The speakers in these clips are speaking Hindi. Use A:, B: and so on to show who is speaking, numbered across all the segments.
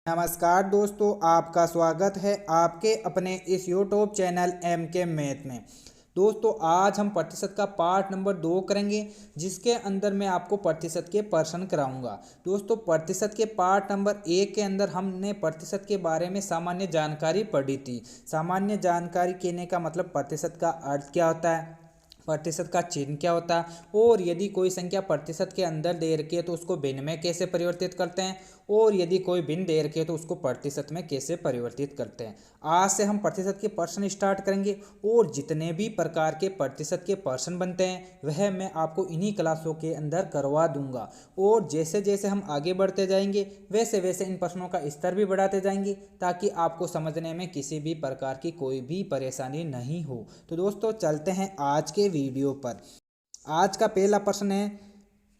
A: नमस्कार दोस्तों, आपका स्वागत है आपके अपने इस यूट्यूब चैनल एम के मैथ में। दोस्तों, आज हम प्रतिशत का पार्ट नंबर 2 करेंगे, जिसके अंदर मैं आपको प्रतिशत के प्रश्न कराऊंगा। दोस्तों, प्रतिशत के पार्ट नंबर 1 के अंदर हमने प्रतिशत के बारे में सामान्य जानकारी पढ़ी थी। सामान्य जानकारी कहने का मतलब प्रतिशत का अर्थ क्या होता है, प्रतिशत का चिन्ह क्या होता है, और यदि कोई संख्या प्रतिशत के अंदर दे रखी है तो उसको भिन्न में कैसे परिवर्तित करते हैं, और यदि कोई भिन्न दे रखी है तो उसको प्रतिशत में कैसे परिवर्तित करते हैं। आज से हम प्रतिशत के प्रश्न स्टार्ट करेंगे, और जितने भी प्रकार के प्रतिशत के प्रश्न बनते हैं वह मैं आपको इन्हीं क्लासों के अंदर करवा दूंगा। और जैसे जैसे हम आगे बढ़ते जाएंगे वैसे वैसे इन प्रश्नों का स्तर भी बढ़ाते जाएंगे, ताकि आपको समझने में किसी भी प्रकार की कोई भी परेशानी नहीं हो। तो दोस्तों, चलते हैं आज के वीडियो पर। आज का पहला प्रश्न है,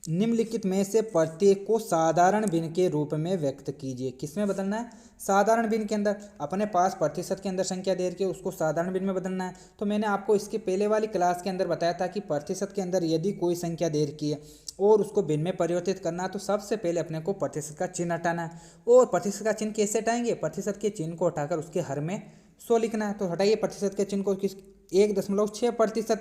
A: निम्नलिखित में से प्रत्येक को साधारण भिन्न के रूप में व्यक्त कीजिए। किसमें बदलना है? साधारण भिन्न के अंदर। अपने पास प्रतिशत के अंदर संख्या दे रखी है, उसको साधारण भिन्न में बदलना है। तो मैंने आपको इसके पहले वाली क्लास के अंदर बताया था कि प्रतिशत के अंदर यदि कोई संख्या दे रखी है और उसको भिन्न में परिवर्तित करना है तो सबसे पहले अपने को प्रतिशत का चिन्ह हटाना है। और प्रतिशत का चिन्ह कैसे हटाएंगे? प्रतिशत के चिन्ह को हटाकर उसके हर में 100 लिखना है। तो हटाइए प्रतिशत के चिन्ह को, 1.6%।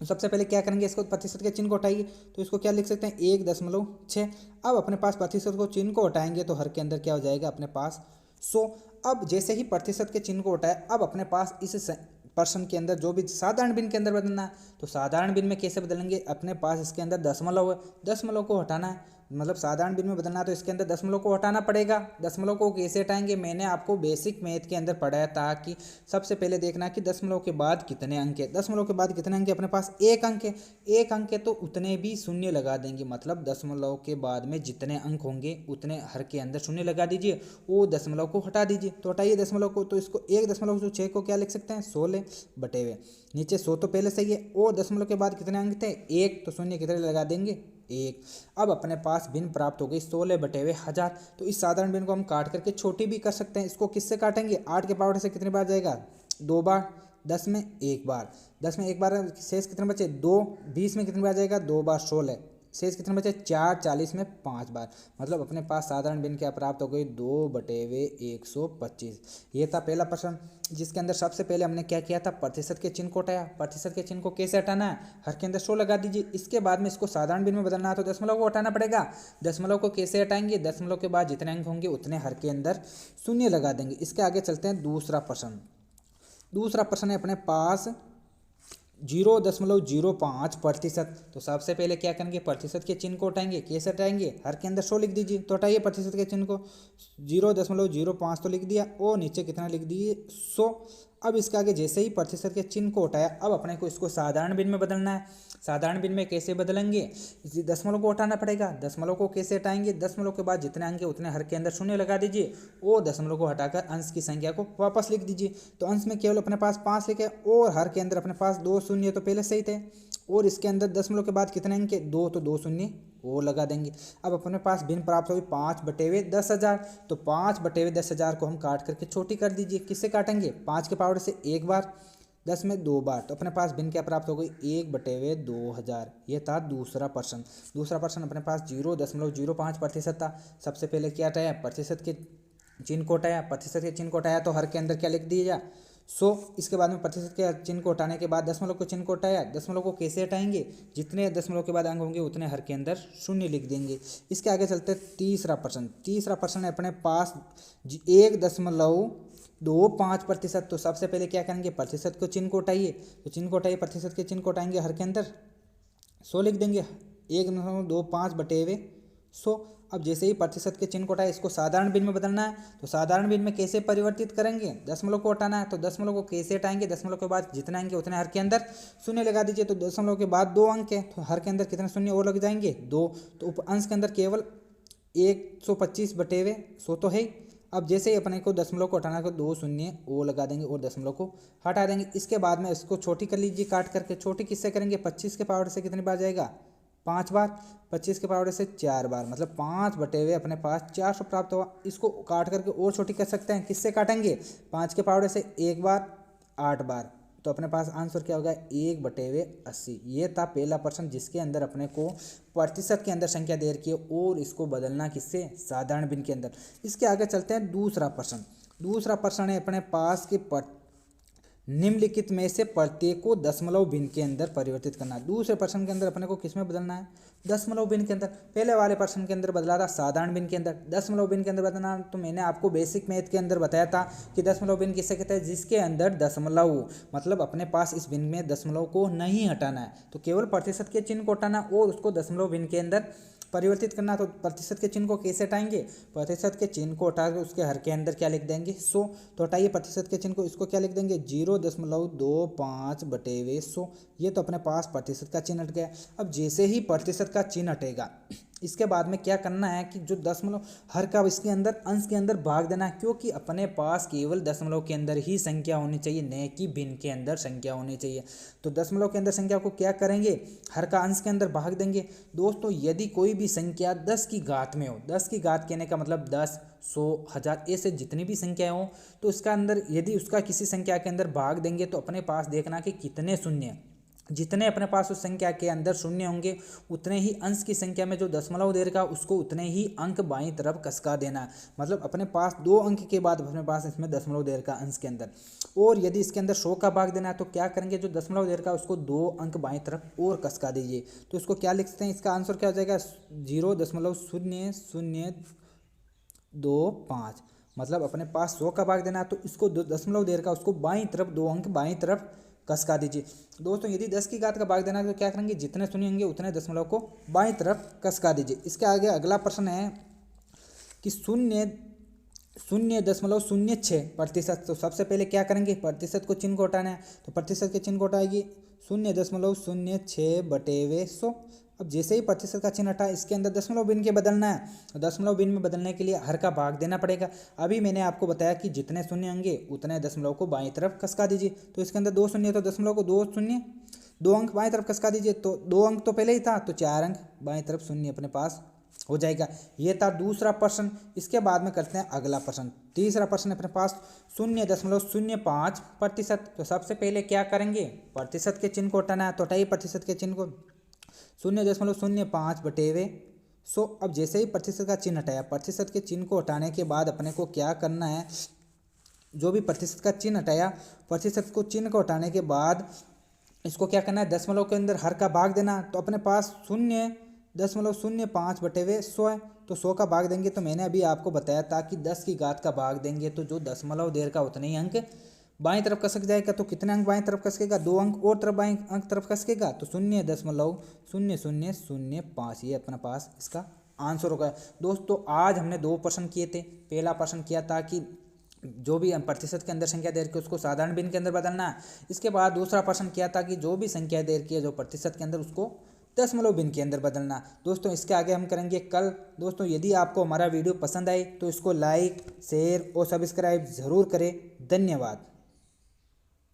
A: सबसे पहले क्या करेंगे, इसको प्रतिशत के चिन्ह को हटाइए तो इसको क्या लिख सकते हैं, 1.6। अब अपने पास प्रतिशत को चिन्ह को हटाएंगे तो हर के अंदर क्या हो जाएगा, अपने पास 100। अब जैसे ही प्रतिशत के चिन्ह को हटाए, अब अपने पास इस प्रश्न के अंदर जो भी साधारण भिन्न के अंदर बदलना है, तो साधारण भिन्न में कैसे बदलेंगे? अपने पास इसके अंदर दशमलव है, दशमलव को हटाना है। मतलब साधारण भिन्न में बदलना है तो इसके अंदर दशमलव को हटाना पड़ेगा। दशमलव को कैसे हटाएंगे? मैंने आपको बेसिक मैथ के अंदर पढ़ाया था कि सबसे पहले देखना कि दशमलव के बाद कितने अंक है। दशमलव के बाद कितने अंक है? अपने पास एक अंक है। एक अंक है तो उतने भी शून्य लगा देंगे। मतलब दशमलव के बाद में जितने अंक होंगे उतने हर के अंदर शून्य लगा दीजिए, वो दशमलव को हटा दीजिए। तो हटाइए दशमलव को, तो इसको 1.6 को क्या लिख सकते हैं, 16 बटे हुए नीचे 100 तो पहले सही है। और दशमलव के बाद कितने अंक थे? एक, तो शून्य कितने लगा देंगे, एक। अब अपने पास भिन्न प्राप्त हो गई 16 बटे हुए 1000। तो इस साधारण भिन्न को हम काट करके छोटी भी कर सकते हैं। इसको किससे काटेंगे? 8 के पावर से कितनी बार जाएगा? 2 बार। 10 में एक बार, 10 में एक बार, शेष कितने बचे? 2। 20 में कितनी बार जाएगा? 2 बार। 16, शेष कितने बचे? 4। 40 में 5 बार। मतलब अपने पास साधारण भिन्न क्या प्राप्त हो गई? 2 बटे हुए 125। ये था पहला प्रश्न, जिसके अंदर सबसे पहले हमने क्या किया था, प्रतिशत के चिन्ह को हटाया। प्रतिशत के चिन्ह को कैसे हटाना है? हर के अंदर 100 लगा दीजिए। इसके बाद में इसको साधारण भिन्न में बदलना है तो दशमलव को हटाना पड़ेगा। दशमलव को कैसे हटाएंगे? दशमलव के बाद जितने अंक होंगे उतने हर के अंदर शून्य लगा देंगे। इसके आगे चलते हैं दूसरा प्रश्न। दूसरा प्रश्न है अपने पास 0.05%। तो सबसे पहले क्या करेंगे, प्रतिशत के चिन्ह को हटाएंगे। कैसे हटाएंगे? हर के अंदर 100 लिख दीजिए। तो हटाइए प्रतिशत के चिन्ह को, 0.05 तो लिख दिया, और नीचे कितना लिख दिए, 100। अब इसके आगे जैसे ही प्रतिशत के चिन्ह को हटाया, अब अपने को इसको साधारण भिन्न में बदलना है। साधारण भिन्न में कैसे बदलेंगे? दशमलव को हटाना पड़ेगा। दशमलव को कैसे हटाएंगे? दशमलव के बाद जितने अंक है उतने हर के अंदर शून्य लगा दीजिए, और दशमलव को हटाकर अंश की संख्या को वापस लिख दीजिए। तो अंश में केवल अपने पास 5 लिखे, और हर के अंदर अपने पास 2 शून्य तो पहले सही थे, और इसके अंदर दशमलव के बाद कितने अंक है? 2, तो 2 शून्य वो लगा देंगे। अब अपने पास भिन्न प्राप्त होगी 5 बटे हुए 10,000। तो 5 बटे हुए 10,000 को हम काट करके छोटी कर दीजिए। किससे काटेंगे? 5 के पावर से एक बार, 10 में 2 बार। तो अपने पास भिन्न क्या प्राप्त हो गई? 1 बटे हुए 2000। ये था दूसरा प्रश्न। दूसरा प्रश्न अपने पास 0.05% था। सबसे पहले क्या हटाया? प्रतिशत के चिन्ह को हटाया। प्रतिशत के चिन्ह को हटाया तो हर के अंदर क्या लिख दिया? 100। इसके बाद में प्रतिशत के चिन्ह को हटाने के बाद दशमलव के चिन्ह को हटाया। दशमलव को कैसे हटाएंगे? जितने दशमलव के बाद अंक होंगे उतने हर के अंदर शून्य लिख देंगे। इसके आगे चलते तीसरा प्रश्न। तीसरा प्रश्न है अपने पास 1.25%। तो सबसे पहले क्या करेंगे? प्रतिशत को चिन्ह को हटाइए। तो चिन्ह को हटाइए, प्रतिशत के चिन्ह को हटाएंगे, हर के अंदर 100 लिख देंगे। 1.25 बटे हुए 100। अब जैसे ही प्रतिशत के चिन्ह को हटाए, इसको साधारण भिन्न में बदलना है। तो साधारण भिन्न में कैसे परिवर्तित करेंगे? दशमलव को हटाना है। तो दशमलव को कैसे हटाएंगे? दशमलव के बाद जितने अंक है उतने हर के अंदर शून्य लगा दीजिए। तो दशमलव के बाद 2 अंक है तो हर के अंदर कितने शून्य और लग जाएंगे? 2। तो अंश के अंदर केवल 125 बटे हुए 100 तो है ही। अब जैसे ही अपने को दशमलव को हटाना है तो 2 शून्य वो लगा देंगे और दशमलव को हटा देंगे। इसके बाद में इसको छोटी कर लीजिए काट करके। छोटी किससे करेंगे? 25 के पावर से कितनी बार जाएगा? 5 बार। 25 के पावर से 4 बार, मतलब 5 बटे हुए अपने पास 400 प्राप्त हुआ। इसको काट करके और छोटी कर सकते हैं। किससे काटेंगे? 5 के पावर से एक बार, 8 बार। तो अपने पास आंसर क्या होगा 1/80। ये था पहला प्रश्न जिसके अंदर अपने को प्रतिशत के अंदर संख्या दे रखी है और इसको बदलना किससे, साधारण भिन्न के अंदर। इसके आगे चलते हैं दूसरा प्रश्न। दूसरा प्रश्न है अपने पास कि निम्नलिखित में से प्रत्येक को दशमलव भिन्न के अंदर परिवर्तित करना। दूसरे प्रश्न के अंदर अपने को किस में बदलना है, दशमलव भिन्न के अंदर। पहले वाले प्रश्न के अंदर बदला था साधारण भिन्न के अंदर, दशमलव भिन्न के अंदर बदलना। तो मैंने आपको बेसिक मैथ के अंदर बताया था कि दशमलव भिन्न किससे कहते हैं, जिसके अंदर दशमलव मतलब अपने पास इस भिन्न में दशमलव को नहीं हटाना है, तो केवल प्रतिशत के चिन्ह को हटाना और उसको दशमलव भिन्न के अंदर परिवर्तित करना। तो प्रतिशत के चिन्ह को कैसे हटाएंगे, प्रतिशत के चिन्ह को हटा के उसके हर के अंदर क्या लिख देंगे 100। तो हटाइए प्रतिशत के चिन्ह को, इसको क्या लिख देंगे 0.25/100। ये तो अपने पास प्रतिशत का चिन्ह हट गया। अब जैसे ही प्रतिशत का चिन्ह हटेगा इसके बाद में क्या करना है कि जो दशमलव हर का इसके अंदर अंश के अंदर भाग देना है, क्योंकि अपने पास केवल दशमलव के अंदर ही संख्या होनी चाहिए, न कि भिन्न के अंदर संख्या होनी चाहिए। तो दशमलव के अंदर संख्या को क्या करेंगे, हर का अंश के अंदर भाग देंगे। दोस्तों यदि कोई भी संख्या 10 की घात में हो, 10 की घात कहने का मतलब 10, 100, 1000 ऐसे जितनी भी संख्याएं हो, तो इसका अंदर यदि उसका किसी संख्या के अंदर भाग देंगे तो अपने पास देखना कि कितने शून्य, जितने अपने पास उस संख्या के अंदर शून्य होंगे उतने ही अंश की संख्या में जो दशमलव दे रखा उसको उतने ही अंक बाईं तरफ कसका देना। मतलब अपने पास 2 अंक के बाद अपने पास इसमें दशमलव दे रखा अंश के अंदर, और यदि इसके अंदर 100 का भाग देना है तो क्या करेंगे, जो दशमलव दे रखा उसको 2 अंक बाईं तरफ और कसका दीजिए। तो इसको क्या लिख सकते हैं, इसका आंसर क्या हो जाएगा 0.0025। मतलब अपने पास 100 का भाग देना है तो इसको दशमलव दे रखा उसको बाईं तरफ 2 अंक बाईं तरफ कसका दीजिए। दोस्तों यदि 10 की घात का भाग देना है तो क्या करेंगे, जितने शून्य होंगे उतने दशमलव को बाईं तरफ कसका दीजिए। इसके आगे अगला प्रश्न है कि 0.06%। तो सबसे पहले क्या करेंगे, प्रतिशत को चिन्ह को हटाना है, तो प्रतिशत के चिन्ह को हटाएगी 0.06/100। अब जैसे ही प्रतिशत का चिन्ह हटा इसके अंदर दशमलव भिन्न के बदलना है, तो दशमलव भिन्न में बदलने के लिए हर का भाग देना पड़ेगा। अभी मैंने आपको बताया कि जितने शून्य होंगे उतने दशमलव को बाईं तरफ कसका दीजिए। तो इसके अंदर 2 शून्य, तो दशमलव को 2 शून्य 2 अंक बाईं तरफ कसका दीजिए। तो 2 अंक तो पहले ही था, तो 4 अंक बाईं तरफ शून्य अपने पास हो जाएगा। ये था दूसरा प्रश्न। इसके बाद में करते हैं अगला प्रश्न। तीसरा प्रश्न अपने पास 0.05%। तो सबसे पहले क्या करेंगे, प्रतिशत के चिन्ह को हटाना है, तो हटाइए प्रतिशत के चिन्ह को 0.05/100। अब जैसे ही प्रतिशत का चिन्ह हटाया, प्रतिशत के चिन्ह को हटाने के बाद अपने को क्या करना है, जो भी प्रतिशत का चिन्ह हटाया, प्रतिशत को चिन्ह को हटाने के बाद इसको क्या करना है, दशमलव के अंदर हर का भाग देना। तो अपने पास 0.05/100 है, तो 100 का भाग देंगे। तो मैंने अभी आपको बताया था कि 10 की घात का भाग देंगे तो जो दशमलव देर का उतने ही अंक बाईं तरफ कसक जाएगा। तो कितने अंक बाईं तरफ कसकेगा, 2 अंक और तरफ बाईं अंक तरफ कसकेगा, तो 0.0005। ये अपने पास इसका आंसर होगा। दोस्तों आज हमने 2 प्रश्न किए थे। पहला प्रश्न किया था कि जो भी प्रतिशत के अंदर संख्या दे रखी है उसको साधारण भिन्न के अंदर बदलना है। इसके बाद दूसरा प्रश्न किया था कि जो भी संख्या दे रखी है जो प्रतिशत के अंदर उसको दशमलव भिन्न के अंदर बदलना। दोस्तों इसके आगे हम करेंगे कल। दोस्तों यदि आपको हमारा वीडियो पसंद आए तो इसको लाइक, शेयर और सब्सक्राइब ज़रूर करें। धन्यवाद।